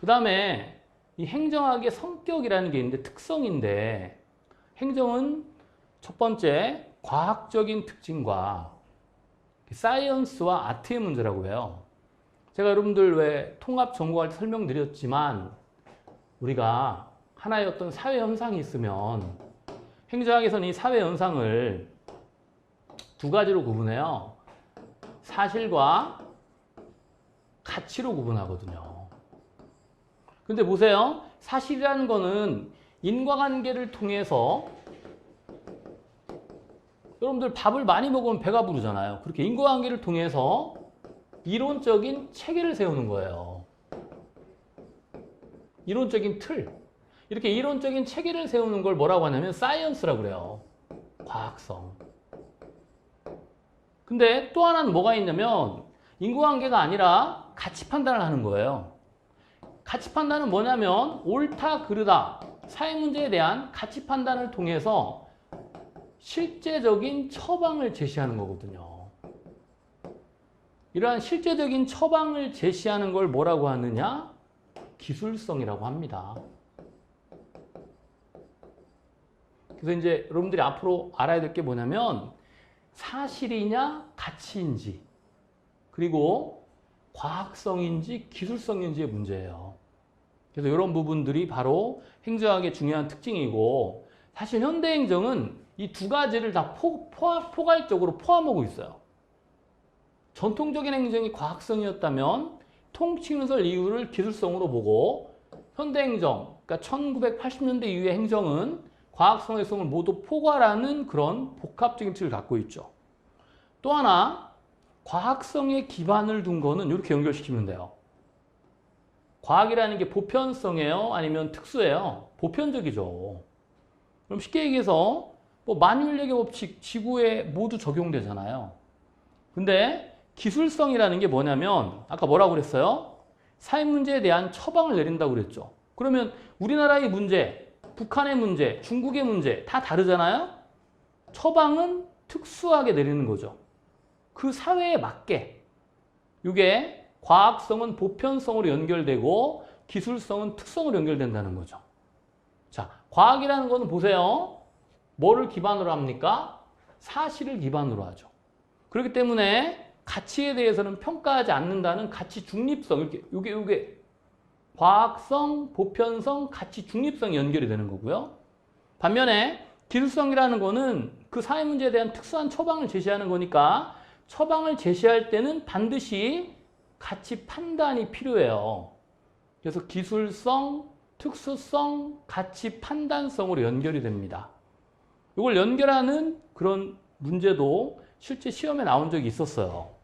그 다음에 이 행정학의 성격이라는 게 있는데 특성인데 행정은 첫 번째 과학적인 특징과 사이언스와 아트의 문제라고 해요. 제가 여러분들 왜 통합 전공할 때 설명드렸지만 우리가 하나의 어떤 사회 현상이 있으면 행정학에서는 이 사회 현상을 두 가지로 구분해요. 사실과 가치로 구분하거든요. 근데 보세요. 사실이라는 거는 인과관계를 통해서 여러분들 밥을 많이 먹으면 배가 부르잖아요. 그렇게 인과관계를 통해서 이론적인 체계를 세우는 거예요. 이론적인 틀. 이렇게 이론적인 체계를 세우는 걸 뭐라고 하냐면 사이언스라고 그래요. 과학성. 근데 또 하나는 뭐가 있냐면 인과관계가 아니라 가치 판단을 하는 거예요. 가치 판단은 뭐냐면 옳다 그르다 사회 문제에 대한 가치 판단을 통해서 실제적인 처방을 제시하는 거거든요. 이러한 실제적인 처방을 제시하는 걸 뭐라고 하느냐? 기술성이라고 합니다. 그래서 이제 여러분들이 앞으로 알아야 될 게 뭐냐면 사실이냐 가치인지 그리고 과학성인지 기술성인지의 문제예요. 그래서 이런 부분들이 바로 행정학의 중요한 특징이고 사실 현대행정은 이 두 가지를 다 포괄적으로 포함하고 있어요. 전통적인 행정이 과학성이었다면 통칭설 이유를 기술성으로 보고 현대행정, 그러니까 1980년대 이후의 행정은 과학성의 성을 모두 포괄하는 그런 복합적인 틀을 갖고 있죠. 또 하나 과학성에 기반을 둔 거는 이렇게 연결시키면 돼요. 과학이라는 게 보편성이에요? 아니면 특수예요? 보편적이죠. 그럼 쉽게 얘기해서 뭐 만유인력의 법칙 지구에 모두 적용되잖아요. 근데 기술성이라는 게 뭐냐면 아까 뭐라고 그랬어요? 사회 문제에 대한 처방을 내린다고 그랬죠. 그러면 우리나라의 문제, 북한의 문제, 중국의 문제 다 다르잖아요? 처방은 특수하게 내리는 거죠. 그 사회에 맞게. 이게 과학성은 보편성으로 연결되고 기술성은 특성으로 연결된다는 거죠. 자, 과학이라는 거는 보세요. 뭐를 기반으로 합니까? 사실을 기반으로 하죠. 그렇기 때문에 가치에 대해서는 평가하지 않는다는 가치 중립성, 이게 과학성, 보편성, 가치 중립성이 연결이 되는 거고요. 반면에 기술성이라는 거는 그 사회 문제에 대한 특수한 처방을 제시하는 거니까 처방을 제시할 때는 반드시 가치 판단이 필요해요. 그래서 기술성, 특수성, 가치 판단성으로 연결이 됩니다. 이걸 연결하는 그런 문제도 실제 시험에 나온 적이 있었어요.